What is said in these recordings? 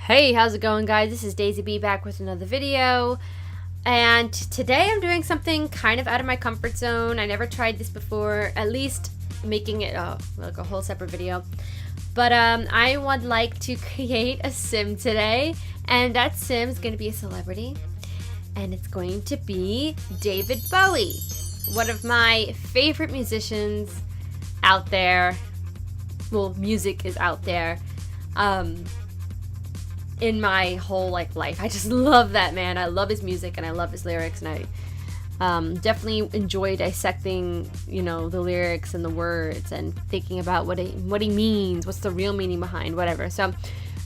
Hey, how's it going, guys? This is Daisy B back with another video, and today I'm doing something kind of out of my comfort zone. I never tried this before, at least making it like a whole separate video. But I would like to create a sim today, and that sim is going to be a celebrity, and it's going to be David Bowie, one of my favorite musicians out there. Well, music is out there. In my whole life, I just love that man. I love his music and I love his lyrics, and I definitely enjoy dissecting, the lyrics and the words and thinking about what he means, what's the real meaning behind whatever. So,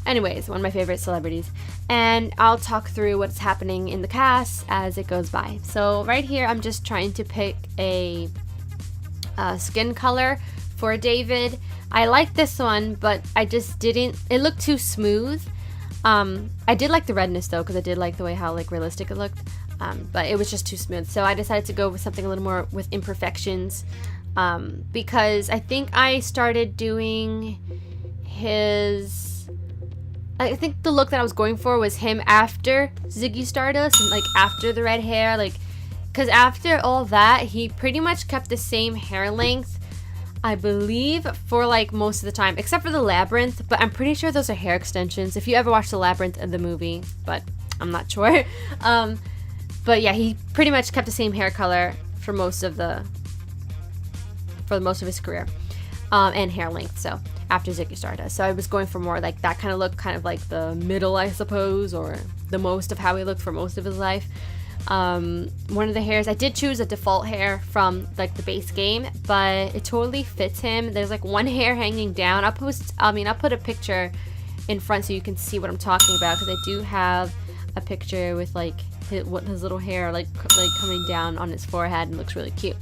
anyways, one of my favorite celebrities, and I'll talk through what's happening in the cast as it goes by. So right here, I'm just trying to pick a skin color for David. I like this one, but I just didn't. It looked too smooth. I did like the redness though, because I did like the way how realistic it looked, but it was just too smooth. So I decided to go with something a little more with imperfections, because I think I started doing I think the look that I was going for was him after Ziggy Stardust, and after the red hair, because after all that, he pretty much kept the same hair length, I believe, for most of the time, except for the Labyrinth, but I'm pretty sure those are hair extensions. If you ever watched the Labyrinth in the movie, but I'm not sure. But yeah, he pretty much kept the same hair color for most of his career, and hair length. So after Ziggy Stardust, so I was going for more that kind of look, kind of like the middle, I suppose, or the most of how he looked for most of his life. One of the hairs, I did choose a default hair from the base game, but it totally fits him. There's one hair hanging down. I'll put a picture in front so you can see what I'm talking about, because I do have a picture with his little hair coming down on his forehead, and looks really cute.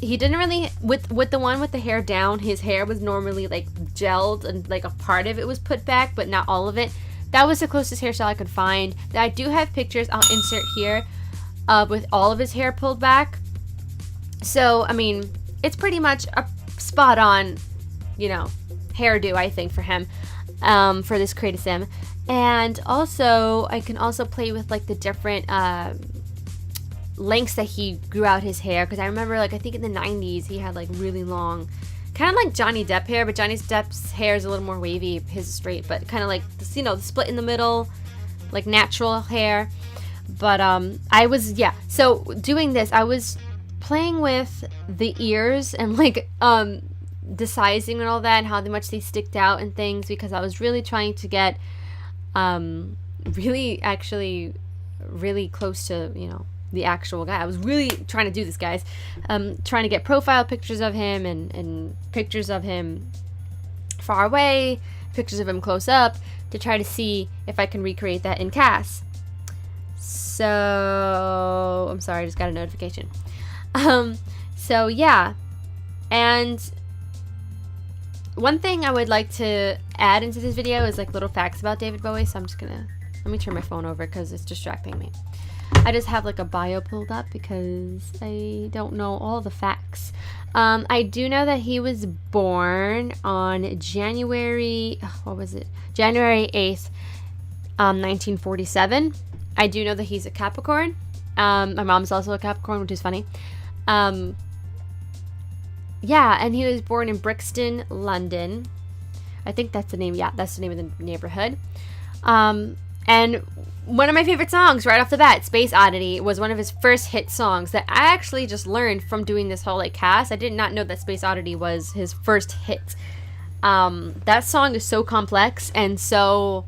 He didn't really, with the one with the hair down, his hair was normally gelled, and a part of it was put back, but not all of it. That was the closest hairstyle I could find. I do have pictures I'll insert here with all of his hair pulled back. So, it's pretty much a spot on, hairdo, I think, for him, for this Create a Sim. And also, I can also play with the different lengths that he grew out his hair. Because I remember, I think in the 90s, he had really long, kind of like Johnny Depp hair, but Johnny Depp's hair is a little more wavy. His is straight, but kind of the split in the middle, natural hair. But so doing this, I was playing with the ears and the sizing and all that, and how much they sticked out and things, because I was really trying to get really close to the actual guy. I was really trying to do this, guys. Trying to get profile pictures of him and pictures of him far away, pictures of him close up, to try to see if I can recreate that in CAS. So, I'm sorry, I just got a notification. So yeah. And one thing I would like to add into this video is little facts about David Bowie. So I'm just gonna, let me turn my phone over because it's distracting me. I just have a bio pulled up because I don't know all the facts. I do know that he was born on January 8th, 1947. I do know that he's a Capricorn. My mom's also a Capricorn, which is funny. Yeah, and he was born in Brixton, London. I think that's the name. Yeah, that's the name of the neighborhood. And one of my favorite songs right off the bat, Space Oddity, was one of his first hit songs that I actually just learned from doing this whole cast. I did not know that Space Oddity was his first hit. That song is so complex, and so,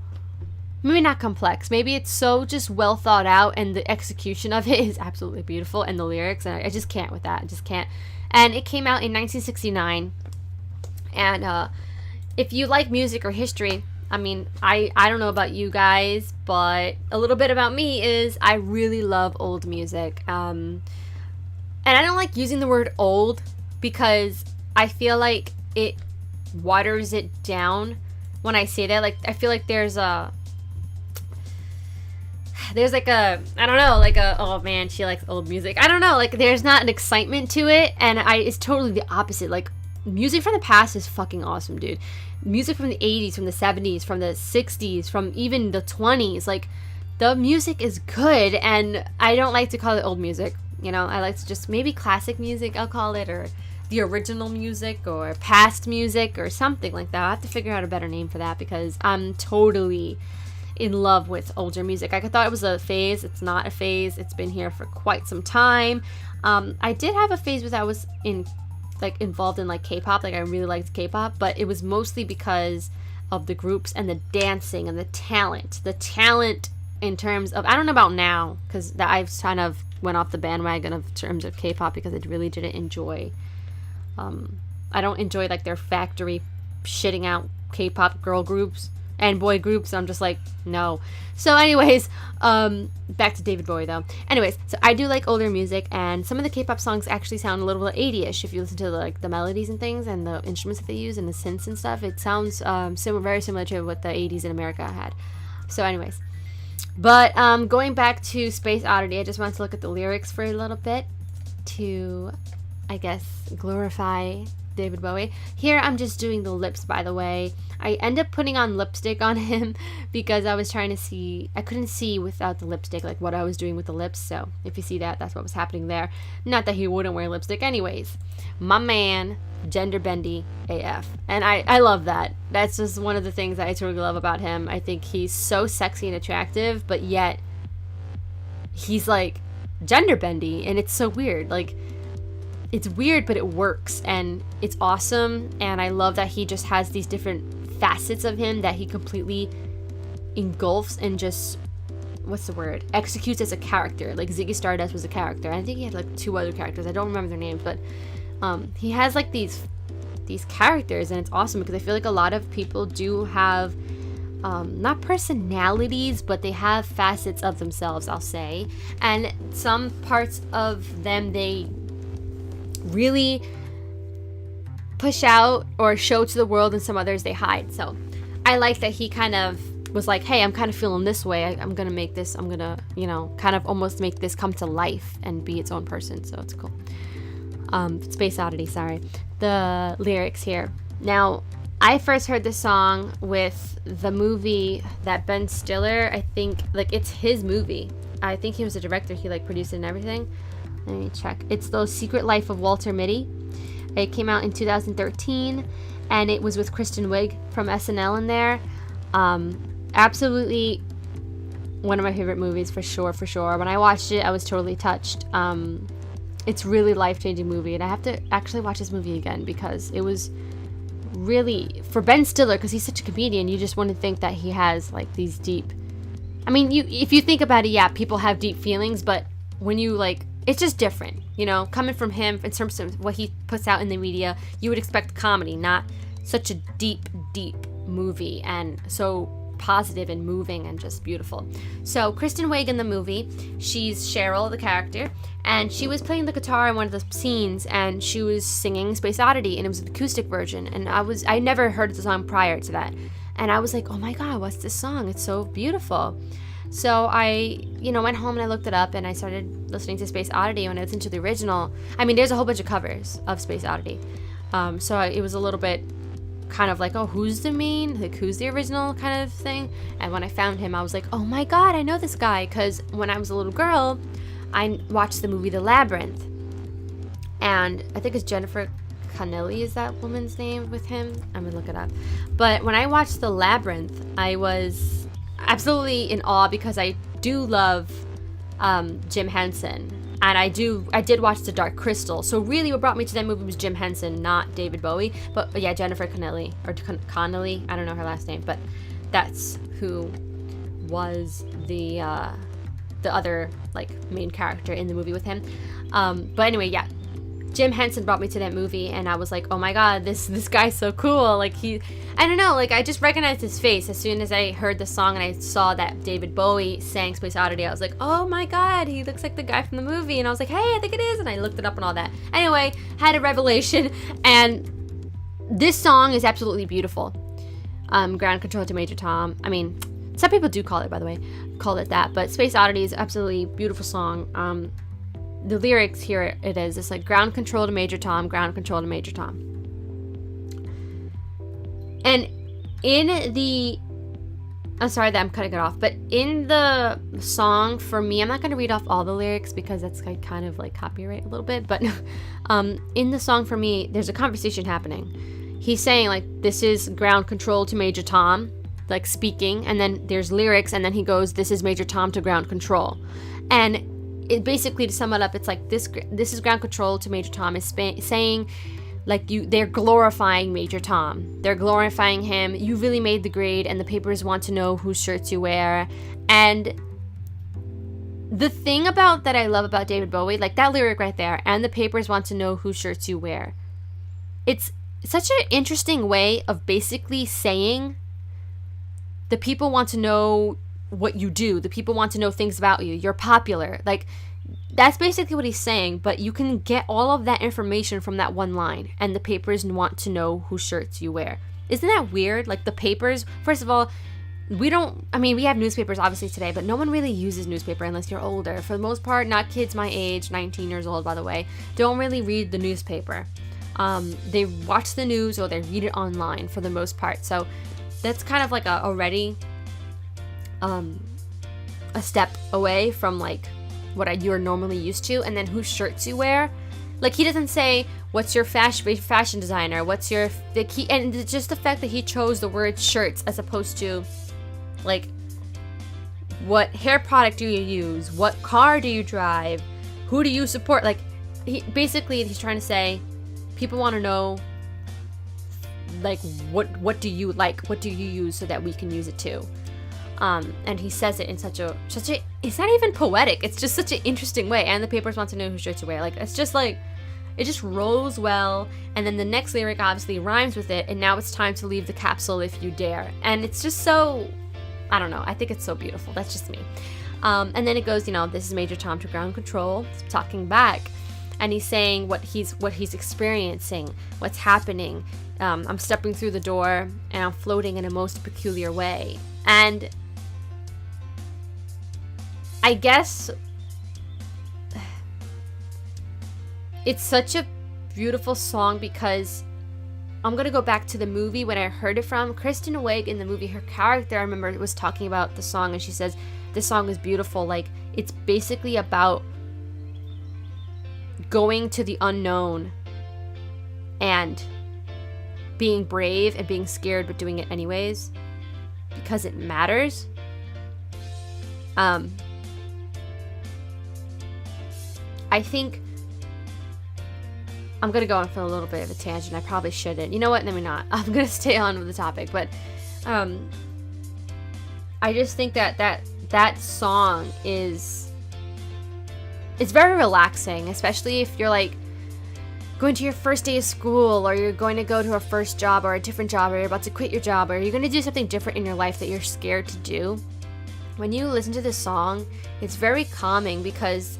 maybe not complex, maybe it's so just well thought out, and the execution of it is absolutely beautiful, and the lyrics, and I just can't with that. I just can't. And it came out in 1969. And if you like music or history, I don't know about you guys, but a little bit about me is I really love old music. And I don't like using the word old, because I feel like it waters it down when I say that. I feel like there's I don't know, oh man, she likes old music. I don't know, there's not an excitement to it, and it's totally the opposite. music from the past is fucking awesome, dude. Music from the 80s, from the 70s, from the 60s, from even the 20s, like, the music is good, and I don't like to call it old music, you know. I like to just, maybe classic music, I'll call it, or the original music, or past music, or something like that. I'll have to figure out a better name for that, because I'm totally in love with older music. I thought it was a phase. It's not a phase. It's been here for quite some time. I did have a phase where I was involved in like K-pop. Like, I really liked K-pop, but it was mostly because of the groups and the dancing and the talent in terms of, I don't know about now, because I've kind of went off the bandwagon of terms of K-pop, because I really didn't enjoy, I don't enjoy like their factory shitting out K-pop girl groups and boy groups. I'm just like, no. So anyways, back to David Bowie though. Anyways, so I do like older music, and some of the K-pop songs actually sound a little bit 80ish if you listen to like the melodies and things and the instruments that they use and the synths and stuff. It sounds very similar to what the 80s in America had. So anyways, but going back to Space Oddity, I just wanted to look at the lyrics for a little bit to, I guess, glorify David Bowie. Here I'm just doing the lips, by the way. I end up putting on lipstick on him because I was trying to see, I couldn't see without the lipstick like what I was doing with the lips. So if you see that, that's what was happening there. Not that he wouldn't wear lipstick anyways. My man, gender bendy AF. And I love that. That's just one of the things that I totally love about him. I think he's so sexy and attractive, but yet he's like gender bendy, and it's so weird. Like, it's weird, but it works, and it's awesome. And I love that he just has these different facets of him that he completely engulfs and just, what's the word, executes as a character. Like Ziggy Stardust was a character. I think he had like 2 other characters. I don't remember their names, but he has like these characters, and it's awesome because I feel like a lot of people do have not personalities, but they have facets of themselves, I'll say, and some parts of them they really push out or show to the world, and some others they hide. So I like that he kind of was like, hey, I'm kind of feeling this way, I'm gonna make this, I'm gonna, you know, kind of almost make this come to life and be its own person. So it's cool. Space Oddity, sorry. The lyrics here. Now, I first heard this song with the movie that Ben Stiller, I think, like, it's his movie. I think he was the director. He like produced it and everything. Let me check. It's The Secret Life of Walter Mitty. It came out in 2013, and it was with Kristen Wiig from SNL in there. Absolutely one of my favorite movies, for sure. When I watched it, I was totally touched. It's really life-changing movie, and I have to actually watch this movie again because it was really, for Ben Stiller, because he's such a comedian, you just want to think that he has like these deep, I mean, if you think about it, yeah, people have deep feelings, but when you like, it's just different, you know, coming from him in terms of what he puts out in the media. You would expect comedy, not such a deep movie, and so positive and moving and just beautiful. So Kristen Wiig in the movie, she's Cheryl, the character, and she was playing the guitar in one of the scenes, and she was singing Space Oddity, and it was an acoustic version, and I never heard the song prior to that, and I was like, oh my god, what's this song? It's so beautiful. So I, went home and I looked it up, and I started listening to Space Oddity. When I listened to the original, I mean, there's a whole bunch of covers of Space Oddity, so it was a little bit kind of like, oh, who's the main, like, who's the original kind of thing. And when I found him, I was like, oh my god, I know this guy, because when I was a little girl, I watched the movie The Labyrinth, and I think it's Jennifer Connelly is that woman's name with him. I'm gonna look it up. But when I watched The Labyrinth, I was absolutely in awe because I do love Jim Henson. And I did watch The Dark Crystal. So really what brought me to that movie was Jim Henson, not David Bowie. But yeah, Jennifer Connelly, or Connelly, I don't know her last name, but that's who was the other, like, main character in the movie with him. But anyway, yeah, Jim Henson brought me to that movie, and I was like, oh my god, this guy's so cool. Like, I don't know, like, I just recognized his face as soon as I heard the song and I saw that David Bowie sang Space Oddity. I was like, oh my god, he looks like the guy from the movie. And I was like, hey, I think it is. And I looked it up and all that. Anyway, had a revelation, and this song is absolutely beautiful. Ground Control to Major Tom. I mean, some people do call it, by the way, call it that, but Space Oddity is absolutely beautiful song. The lyrics here, it is, it's like ground control to Major Tom, ground control to Major Tom. And in the, I'm sorry that I'm cutting it off, but in the song, for me, I'm not going to read off all the lyrics because that's like kind of like copyright a little bit, but in the song, for me, there's a conversation happening. He's saying like, this is ground control to Major Tom, like speaking, and then there's lyrics, and then he goes, this is Major Tom to ground control. And it basically, to sum it up, it's like this is ground control to Major Tom is saying, like, they're glorifying Major Tom. They're glorifying him. You really made the grade, and the papers want to know whose shirts you wear. And the thing about that I love about David Bowie, like that lyric right there, and the papers want to know whose shirts you wear. It's such an interesting way of basically saying the people want to know what you do. The people want to know things about you. You're popular. Like, that's basically what he's saying, but you can get all of that information from that one line, and the papers want to know whose shirts you wear. Isn't that weird? Like, the papers, first of all, we have newspapers obviously today, but no one really uses newspaper unless you're older. For the most part, not kids my age, 19 years old by the way, don't really read the newspaper. They watch the news or they read it online for the most part. So that's kind of like already a step away from like what you're normally used to. And then whose shirts you wear. Like, he doesn't say what's your fashion designer, what's your and just the fact that he chose the word shirts as opposed to like, what hair product do you use, what car do you drive, who do you support. Like, he's trying to say people want to know, like, what do you like, what do you use, so that we can use it too. And he says it in such a it's not even poetic, it's just such an interesting way. And the papers want to know whose shirts you wear. Like, it's just like, it just rolls well. And then the next lyric obviously rhymes with it, and now it's time to leave the capsule if you dare. And it's just so, I don't know, I think it's so beautiful. That's just me. And then it goes, this is Major Tom to ground control, talking back, and he's saying what he's experiencing, what's happening. I'm stepping through the door and I'm floating in a most peculiar way. And I guess it's such a beautiful song because I'm going to go back to the movie when I heard it from. Kristen Wiig in the movie, her character, I remember, was talking about the song, and she says, this song is beautiful. Like, it's basically about going to the unknown and being brave and being scared, but doing it anyways because it matters. I think I'm gonna go on for a little bit of a tangent. I probably shouldn't. You know what? Let me not. I'm gonna stay on with the topic, but I just think that song it's very relaxing, especially if you're like going to your first day of school, or you're going to go to a first job or a different job, or you're about to quit your job, or you're going to do something different in your life that you're scared to do. When you listen to this song, it's very calming because,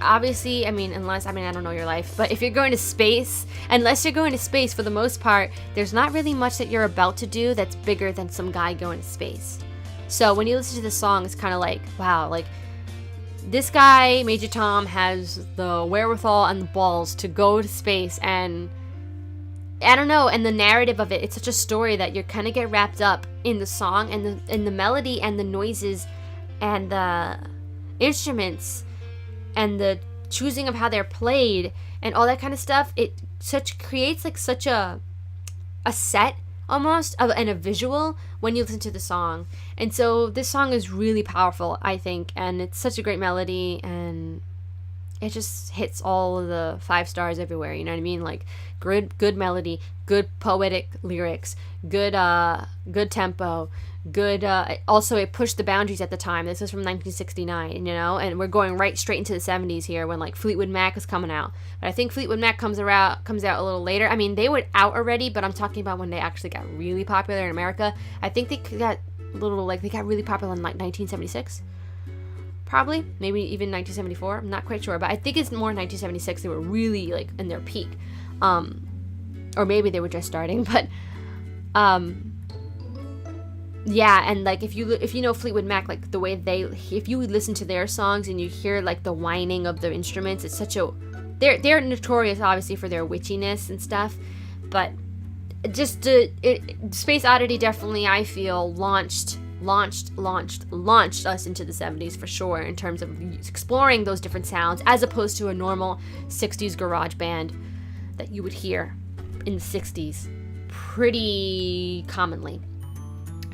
obviously, unless, I don't know your life, but if you're going to space, unless you're going to space, for the most part, there's not really much that you're about to do that's bigger than some guy going to space. So when you listen to this song, it's kind of like, wow, like, this guy, Major Tom, has the wherewithal and the balls to go to space, and I don't know, and the narrative of it, it's such a story that you kind of get wrapped up in the song and the melody and the noises and the instruments and the choosing of how they're played and all that kind of stuff. It creates like such a set almost and a visual when you listen to the song. And so this song is really powerful, I think, and it's such a great melody, and it just hits all of the 5 stars everywhere, you know what I mean? Like, good melody, good poetic lyrics, good tempo, good, also it pushed the boundaries at the time. This was from 1969, and we're going right straight into the 70s here when like Fleetwood Mac is coming out. But I think Fleetwood Mac comes out a little later. They were out already, but I'm talking about when they actually got really popular in America. I think they got really popular in like 1976. Probably, maybe even 1974. I'm not quite sure, but I think it's more 1976. They were really like in their peak, or maybe they were just starting. But yeah, and like if you know Fleetwood Mac, like the way if you listen to their songs and you hear like the whining of the instruments, it's such a they're notorious obviously for their witchiness and stuff, but Space Oddity definitely, I feel, launched us into the 70s for sure, in terms of exploring those different sounds, as opposed to a normal 60s garage band that you would hear in the 60s pretty commonly.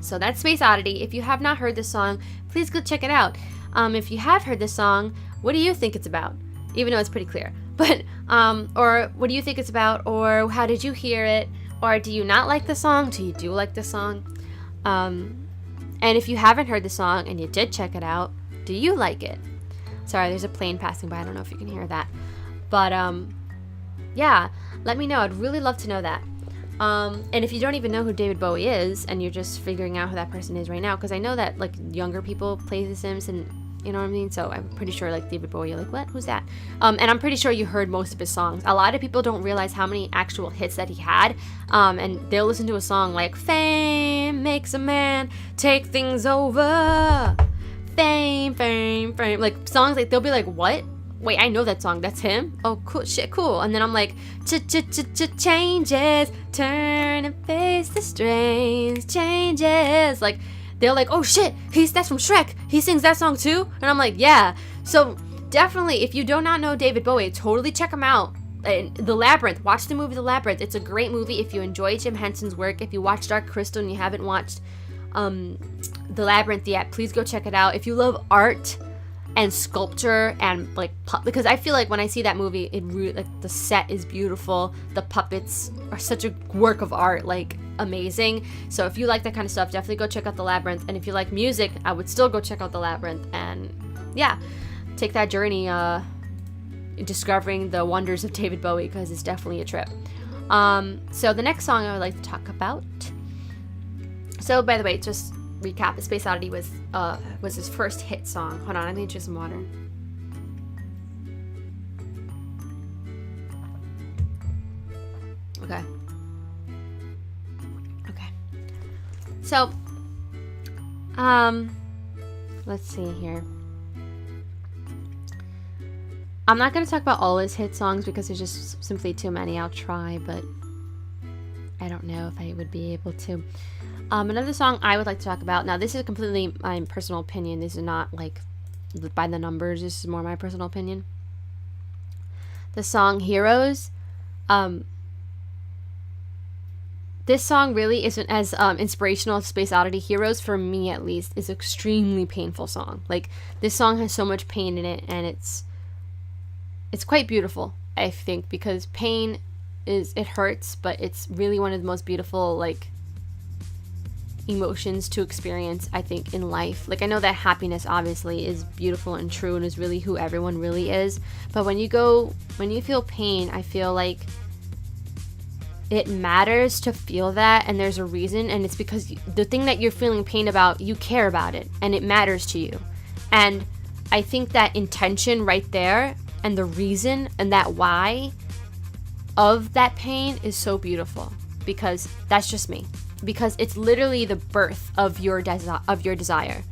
So that's Space Oddity. If you have not heard this song, please go check it out. If you have heard this song, what do you think it's about? Even though it's pretty clear. But, or what do you think it's about? Or how did you hear it? Or do you not like the song? Do you do like the song? And if you haven't heard the song and you did check it out, do you like it? Sorry, there's a plane passing by. I don't know if you can hear that. But, yeah, let me know. I'd really love to know that. And if you don't even know who David Bowie is, and you're just figuring out who that person is right now, because I know that, like, younger people play The Sims, and you know what I mean? So I'm pretty sure, like, David Bowie, you're like, what? Who's that? And I'm pretty sure you heard most of his songs. A lot of people don't realize how many actual hits that he had. And they'll listen to a song like, fame makes a man take things over. Fame. Like, songs, like, they'll be like, what? Wait, I know that song. That's him? Oh, cool. Shit, cool. And then I'm like, changes, turn and face the strange changes. Like, they're like, oh shit, that's from Shrek. He sings that song too? And I'm like, yeah. So definitely, if you do not know David Bowie, totally check him out. The Labyrinth. Watch the movie The Labyrinth. It's a great movie if you enjoy Jim Henson's work. If you watch Dark Crystal and you haven't watched The Labyrinth yet, please go check it out. If you love art and sculpture and like because I feel like when I see that movie, it really, like, the set is beautiful. The puppets are such a work of art, like amazing. So if you like that kind of stuff, definitely go check out The Labyrinth. And if you like music, I would still go check out The Labyrinth, and yeah, take that journey discovering the wonders of David Bowie, because it's definitely a trip. So the next song I would like to talk about, so by the way, just recap, Space Oddity was his first hit song. Hold on, I need to drink some water. Okay. So, let's see here. I'm not going to talk about all his hit songs because there's just simply too many. I'll try, but I don't know if I would be able to. Another song I would like to talk about. Now, this is completely my personal opinion. This is not, like, by the numbers. This is more my personal opinion. The song Heroes. This song really isn't as inspirational as Space Oddity. Heroes, for me at least, is an extremely painful song. Like, this song has so much pain in it, and it's quite beautiful, I think, because pain it hurts, but it's really one of the most beautiful, like, emotions to experience, I think, in life. Like, I know that happiness obviously is beautiful and true and is really who everyone really is, but when you feel pain, I feel like it matters to feel that, and there's a reason, and it's because the thing that you're feeling pain about, you care about it, and it matters to you. And I think that intention right there, and the reason, and that why of that pain is so beautiful, because that's just me. Because it's literally the birth of your desire.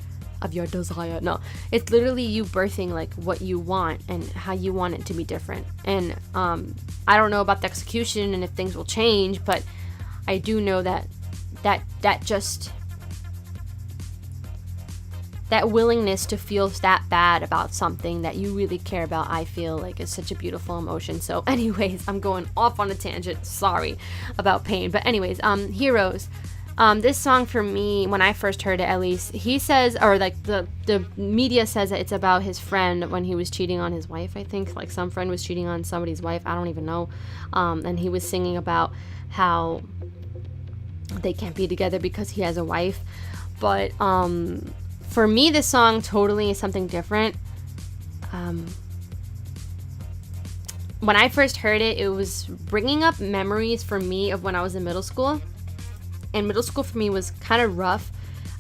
No, it's literally you birthing, like, what you want and how you want it to be different. And I don't know about the execution and if things will change, but I do know that willingness to feel that bad about something that you really care about, I feel like is such a beautiful emotion. So anyways, I'm going off on a tangent, sorry about pain, but anyways, Heroes. This song, for me, when I first heard it, at least, he says, or like the media says that it's about his friend when he was cheating on his wife, I think. Like, some friend was cheating on somebody's wife, I don't even know. And he was singing about how they can't be together because he has a wife. But for me, this song totally is something different. When I first heard it, it was bringing up memories for me of when I was in middle school. And middle school for me was kind of rough.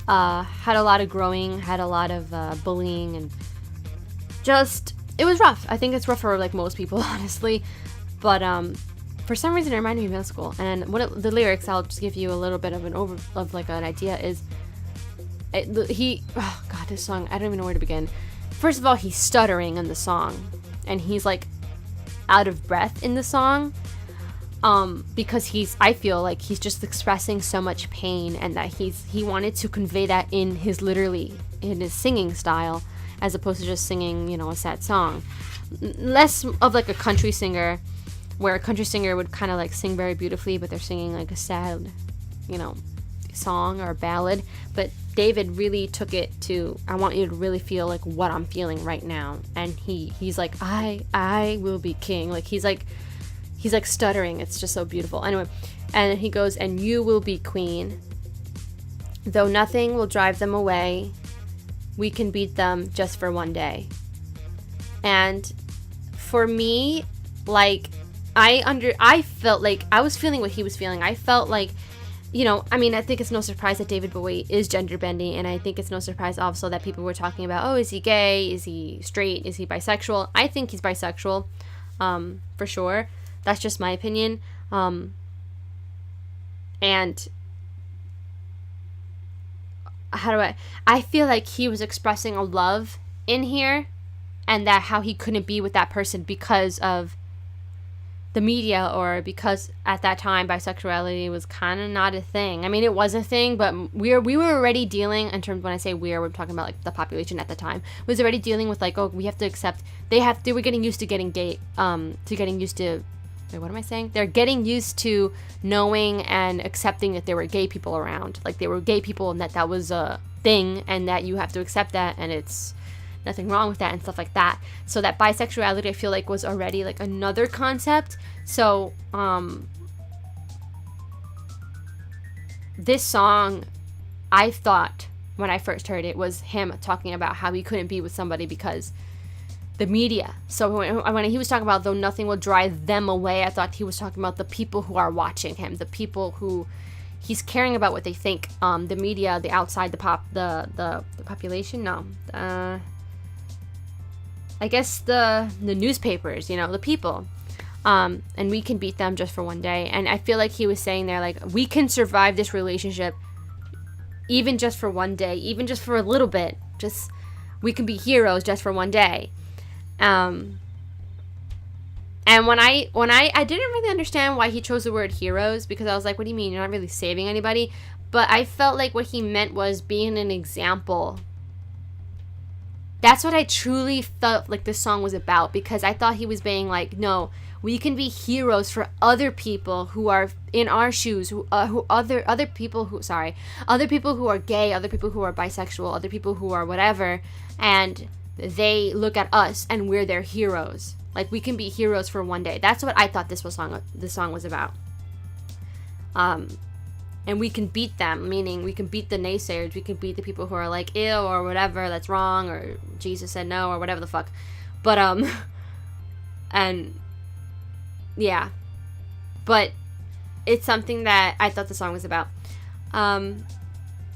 Had a lot of growing, had a lot of bullying, and just, it was rough. I think it's rough for, like, most people, honestly. But for some reason, it reminded me of middle school. And the lyrics, I'll just give you a little bit of an idea, is this song, I don't even know where to begin. First of all, he's stuttering in the song, and he's, like, out of breath in the song. because I feel like he's just expressing so much pain, and that he wanted to convey that in his singing style, as opposed to just singing, a sad song. Less of like a country singer, where a country singer would kind of like sing very beautifully, but they're singing like a sad, song or a ballad. But David really took it to, I want you to really feel like what I'm feeling right now. And he's like, I will be king. Like he's like stuttering. It's just so beautiful. Anyway, and he goes, and you will be queen. Though nothing will drive them away, we can beat them just for one day. And for me, like, I felt like I was feeling what he was feeling. I felt like, I think it's no surprise that David Bowie is gender bending, and I think it's no surprise also that people were talking about, oh, is he gay? Is he straight? Is he bisexual? I think he's bisexual, for sure. That's just my opinion. And I feel like he was expressing a love in here, and that how he couldn't be with that person because of the media, or because at that time bisexuality was kind of not a thing. I mean, it was a thing, but we were already dealing, in terms, when I say we're talking about like the population at the time, was already dealing with like, oh, we have to accept, they were getting used to getting gay, what am I saying? They're getting used to knowing and accepting that there were gay people around. Like, there were gay people, and that was a thing, and that you have to accept that, and it's nothing wrong with that, and stuff like that. So that bisexuality, I feel like, was already like another concept. So this song, I thought when I first heard it, was him talking about how he couldn't be with somebody because the media. So when he was talking about, though nothing will drive them away, I thought he was talking about the people who are watching him, the people who he's caring about what they think. The media, the outside, the population. No, I guess the newspapers. The people. And we can beat them just for one day. And I feel like he was saying there, like, we can survive this relationship even just for one day, even just for a little bit. Just, we can be heroes just for one day. And when I didn't really understand why he chose the word heroes, because I was like, what do you mean? You're not really saving anybody. But I felt like what he meant was being an example. That's what I truly felt like this song was about, because I thought he was being like, no, we can be heroes for other people who are in our shoes, other people who are gay, other people who are bisexual, other people who are whatever, and they look at us and we're their heroes. Like, we can be heroes for one day. That's what I thought this song was about. And we can beat them, meaning we can beat the naysayers. We can beat the people who are like, ew, or whatever, that's wrong, or Jesus said no, or whatever the fuck. But, and, yeah. But it's something that I thought the song was about. And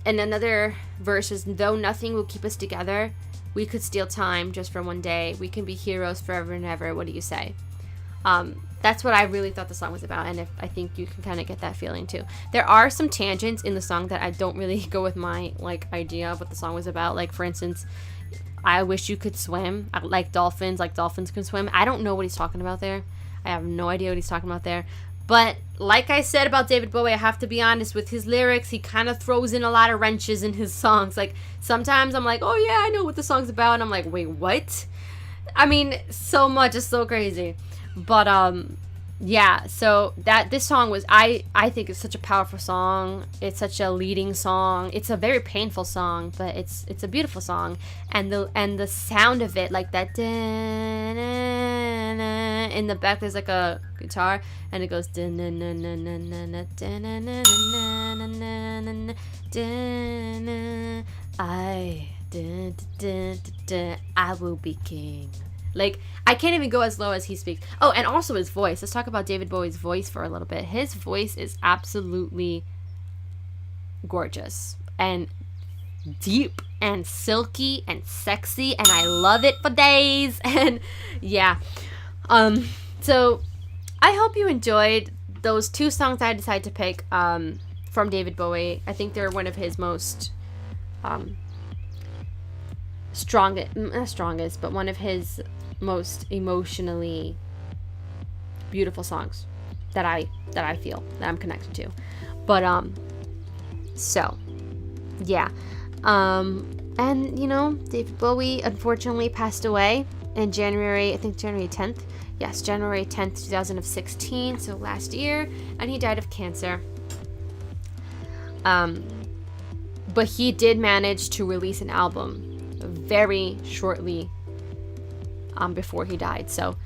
another verse is, though nothing will keep us together, we could steal time just for one day. We can be heroes forever and ever. What do you say? That's what I really thought the song was about, and I think you can kind of get that feeling too. There are some tangents in the song that I don't really go with my idea of what the song was about. Like, for instance, I wish you could swim like dolphins can swim. I don't know what he's talking about there. I have no idea what he's talking about there. But like I said about David Bowie, I have to be honest with his lyrics. He kind of throws in a lot of wrenches in his songs. Like, sometimes I'm like, oh yeah, I know what the song's about, and I'm like, wait, what? I mean, so much. It's so crazy. But yeah, so this song was, I think it's such a powerful song. It's such a leading song. It's a very painful song, but it's a beautiful song. And the sound of it, like that, in the back there's like a guitar, and it goes, I will be king. Like, I can't even go as low as he speaks. Oh, and also his voice. Let's talk about David Bowie's voice for a little bit. His voice is absolutely gorgeous and deep and silky and sexy, and I love it for days. And yeah. So I hope you enjoyed those two songs I decided to pick from David Bowie. I think they're one of his most not strongest, but one of his most emotionally beautiful songs that I feel that I'm connected to. But so yeah, and you know, David Bowie unfortunately passed away in January, I think January 10th. Yes, January 10th, 2016, so last year, and he died of cancer. But he did manage to release an album very shortly before he died. So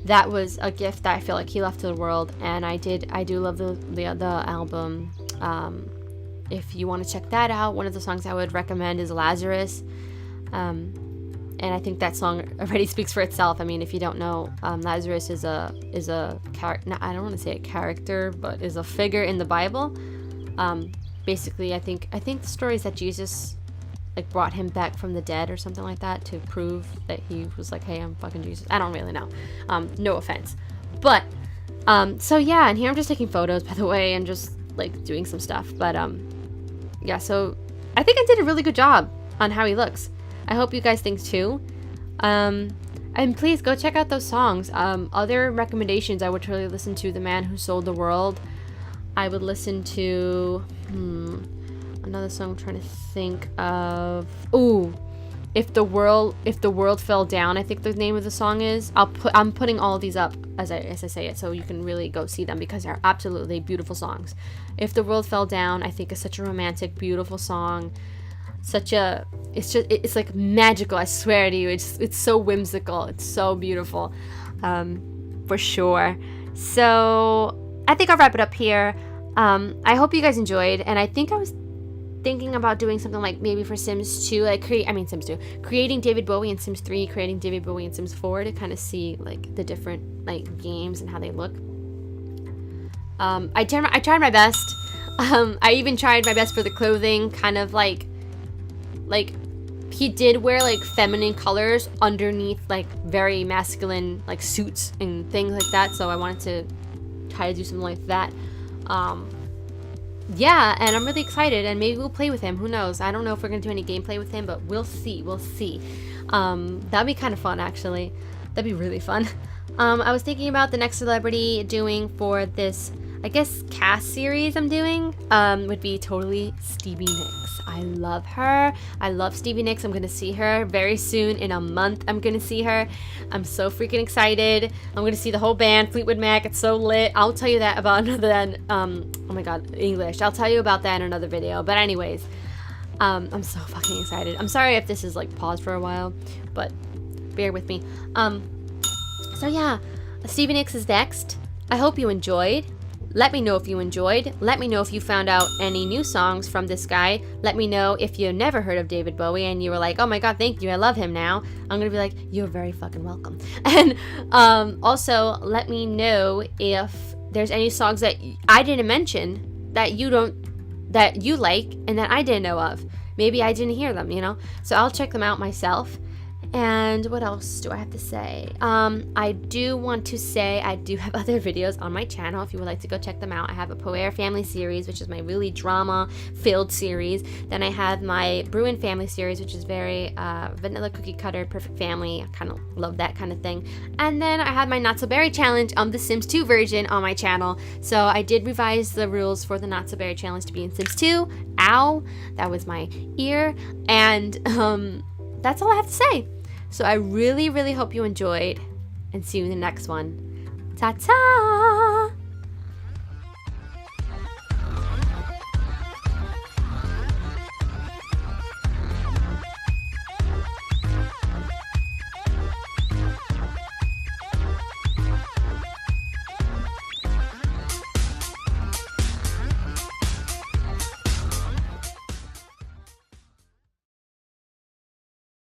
that was a gift that I feel like he left to the world, and I do love the album. If you want to check that out, one of the songs I would recommend is Lazarus. And I think that song already speaks for itself. I mean, if you don't know, Lazarus is a character. I don't want to say a character, but is a figure in the Bible. Basically, I think the story is that Jesus like brought him back from the dead or something like that to prove that he was like, hey, I'm fucking Jesus. I don't really know. No offense, but so yeah. And here I'm just taking photos, by the way, and just like doing some stuff. But yeah. So I think I did a really good job on how he looks. I hope you guys think too. And please go check out those songs. Other recommendations, I would totally listen to The Man Who Sold the World. I would listen to another song I'm trying to think of. Ooh, If the World Fell Down, I think the name of the song is. I'm putting all of these up as I say it, so you can really go see them because they're absolutely beautiful songs. If the World Fell Down, I think is such a romantic, beautiful song. It's like magical, I swear to you. It's so whimsical, it's so beautiful, for sure. So I think I'll wrap it up here. I hope you guys enjoyed, and I think I was thinking about doing something like maybe for Sims 2, Sims 2, creating David Bowie in Sims 3, creating David Bowie in Sims 4 to kind of see like the different like games and how they look. I tried my best. I even tried my best for the clothing, kind of like he did wear like feminine colors underneath like very masculine like suits and things like that, so I wanted to try to do something like that. Yeah, and I'm really excited, and maybe we'll play with him. Who knows? I don't know if we're gonna do any gameplay with him, but we'll see. That'd be kind of fun, actually. That'd be really fun. I was thinking about the next celebrity doing for this, I guess, cast series I'm doing, would be totally Stevie Nicks. I love her. I love Stevie Nicks. I'm gonna see her very soon. In a month, I'm gonna see her. I'm so freaking excited. I'm gonna see the whole band, Fleetwood Mac. It's so lit. I'll tell you that about another, oh my god, English. I'll tell you about that in another video. But anyways, I'm so fucking excited. I'm sorry if this is like paused for a while, but bear with me. So yeah, Stevie Nicks is next. I hope you enjoyed. Let me know if you enjoyed. Let me know if you found out any new songs from this guy. Let me know if you never heard of David Bowie and you were like, oh my god, thank you, I love him now. I'm gonna be like, you're very fucking welcome. And also, let me know if there's any songs that I didn't mention that you like and that I didn't know of. Maybe I didn't hear them, you know? So I'll check them out myself. And what else do I have to say? I do want to say I do have other videos on my channel if you would like to go check them out. I have a Poer Family series, which is my really drama-filled series. Then I have my Bruin Family series, which is very vanilla cookie cutter, perfect family. I kind of love that kind of thing. And then I had my Not So Berry Challenge, the Sims 2 version on my channel. So I did revise the rules for the Not So Berry Challenge to be in Sims 2. Ow, that was my ear. And that's all I have to say. So I really, really hope you enjoyed, and see you in the next one. Ta-ta!